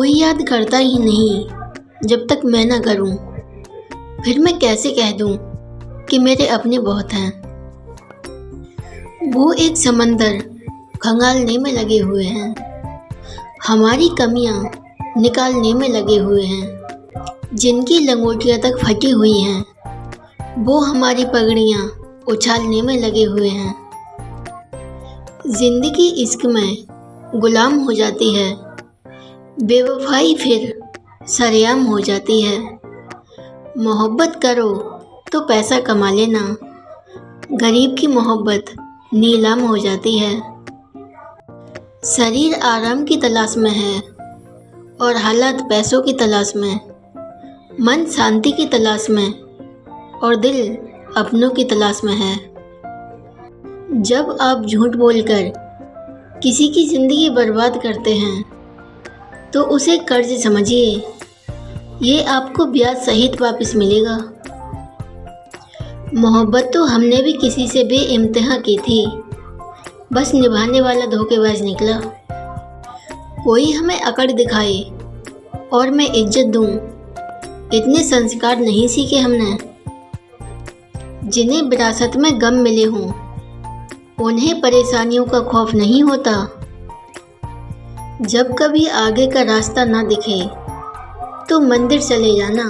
कोई याद करता ही नहीं जब तक मैं ना करूं। फिर मैं कैसे कह दूं कि मेरे अपने बहुत हैं। वो एक समंदर खंगालने में लगे हुए हैं, हमारी कमियां निकालने में लगे हुए हैं। जिनकी लंगोटियां तक फटी हुई हैं, वो हमारी पगड़ियां उछालने में लगे हुए हैं। जिंदगी इश्क में गुलाम हो जाती है, बेवफाई फिर सरेआम हो जाती है। मोहब्बत करो तो पैसा कमा लेना, गरीब की मोहब्बत नीलाम हो जाती है। शरीर आराम की तलाश में है और हालात पैसों की तलाश में, मन शांति की तलाश में और दिल अपनों की तलाश में है। जब आप झूठ बोलकर किसी की ज़िंदगी बर्बाद करते हैं तो उसे कर्ज समझिए, ये आपको ब्याज सहित वापस मिलेगा। मोहब्बत तो हमने भी किसी से बेइम्तिहा की थी, बस निभाने वाला धोखेबाज निकला। कोई हमें अकड़ दिखाए और मैं इज्जत दूं, इतने संस्कार नहीं सीखे हमने। जिन्हें विरासत में गम मिले हों, उन्हें परेशानियों का खौफ नहीं होता। जब कभी आगे का रास्ता ना दिखे तो मंदिर चले जाना,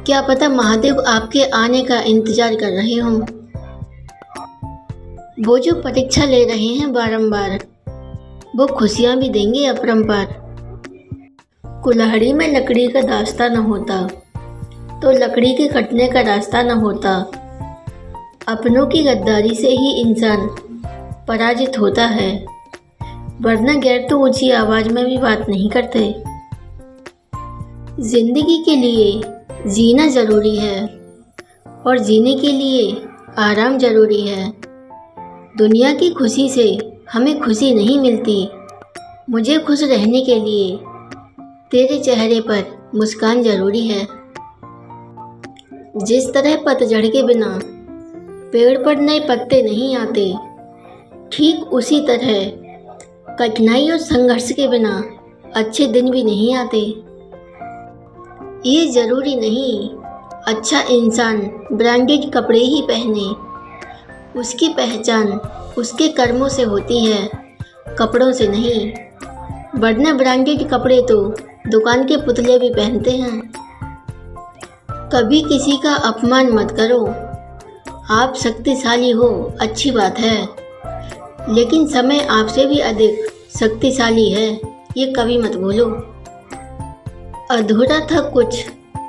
क्या पता महादेव आपके आने का इंतजार कर रहे हों। वो जो परीक्षा ले रहे हैं बारंबार, वो खुशियाँ भी देंगे अपरंपार। कुल्हाड़ी में लकड़ी का दास्ता न होता तो लकड़ी के कटने का रास्ता न होता। अपनों की गद्दारी से ही इंसान पराजित होता है, वरना गैर तो ऊंची आवाज़ में भी बात नहीं करते। जिंदगी के लिए जीना ज़रूरी है और जीने के लिए आराम ज़रूरी है। दुनिया की खुशी से हमें खुशी नहीं मिलती, मुझे खुश रहने के लिए तेरे चेहरे पर मुस्कान ज़रूरी है। जिस तरह पतझड़ के बिना पेड़ पर नए पत्ते नहीं आते, ठीक उसी तरह कठिनाई और संघर्ष के बिना अच्छे दिन भी नहीं आते। ये ज़रूरी नहीं अच्छा इंसान ब्रांडेड कपड़े ही पहने, उसकी पहचान उसके कर्मों से होती है, कपड़ों से नहीं। वरना ब्रांडेड कपड़े तो दुकान के पुतले भी पहनते हैं। कभी किसी का अपमान मत करो, आप शक्तिशाली हो अच्छी बात है, लेकिन समय आपसे भी अधिक शक्तिशाली है, ये कभी मत भूलो। अधूरा था कुछ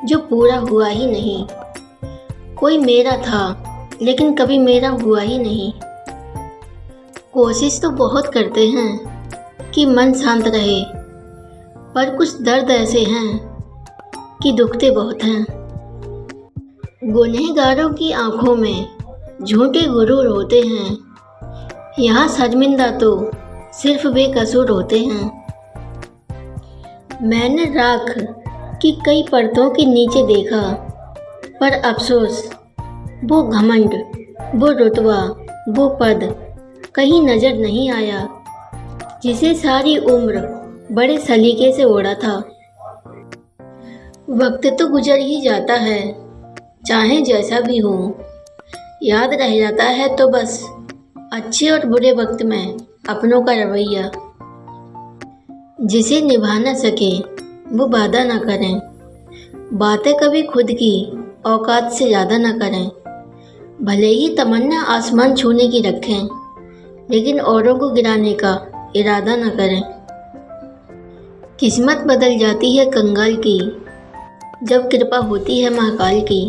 जो पूरा हुआ ही नहीं, कोई मेरा था लेकिन कभी मेरा हुआ ही नहीं। कोशिश तो बहुत करते हैं कि मन शांत रहे, पर कुछ दर्द ऐसे हैं कि दुखते बहुत हैं। गुनहगारों की आंखों में झूठे गुरूर होते हैं, यहाँ शर्मिंदा तो सिर्फ बेकसूर होते हैं। मैंने राख की कई परतों के नीचे देखा, पर अफसोस वो घमंड, वो रुतबा, वो पद कहीं नज़र नहीं आया, जिसे सारी उम्र बड़े सलीके से ओढ़ा था। वक्त तो गुजर ही जाता है, चाहे जैसा भी हो, याद रह जाता है तो बस अच्छे और बुरे वक्त में अपनों का रवैया। जिसे निभा न सके वो वादा ना करें, बातें कभी खुद की औकात से ज़्यादा ना करें। भले ही तमन्ना आसमान छूने की रखें, लेकिन औरों को गिराने का इरादा ना करें। किस्मत बदल जाती है कंगाल की, जब कृपा होती है महाकाल की।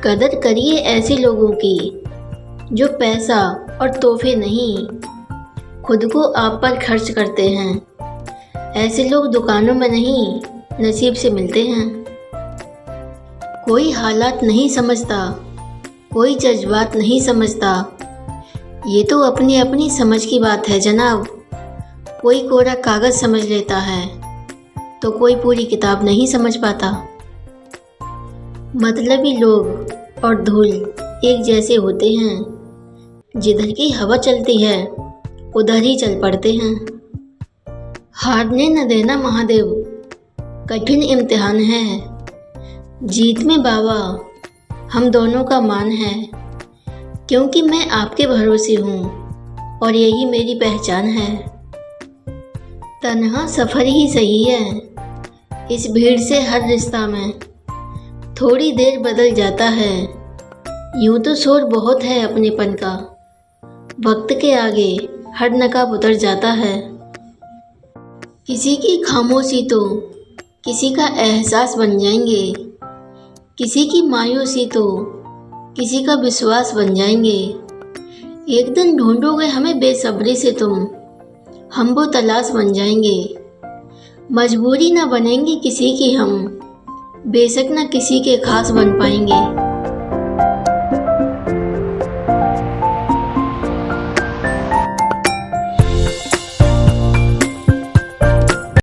कदर करिए ऐसे लोगों की जो पैसा और तोहफे नहीं, खुद को आप पर खर्च करते हैं। ऐसे लोग दुकानों में नहीं, नसीब से मिलते हैं। कोई हालात नहीं समझता, कोई जज्बात नहीं समझता, ये तो अपनी अपनी समझ की बात है जनाब। कोई कोरा कागज़ समझ लेता है तो कोई पूरी किताब नहीं समझ पाता। मतलबी लोग और धूल एक जैसे होते हैं, जिधर की हवा चलती है उधर ही चल पड़ते हैं। हारने न देना महादेव, कठिन इम्तिहान है। जीत में बाबा हम दोनों का मान है, क्योंकि मैं आपके भरोसे हूँ और यही मेरी पहचान है। तन्हा सफ़र ही सही है, इस भीड़ से हर रिश्ता में थोड़ी देर बदल जाता है। यूँ तो शोर बहुत है अपनेपन का, वक्त के आगे हर नकाब उतर जाता है। किसी की खामोशी तो किसी का एहसास बन जाएंगे, किसी की मायूसी तो किसी का विश्वास बन जाएंगे। एक दिन ढूंढोगे हमें बेसब्री से तुम, हम वो तलाश बन जाएंगे। मजबूरी ना बनेंगी किसी की हम, बेशक ना किसी के खास बन पाएंगे।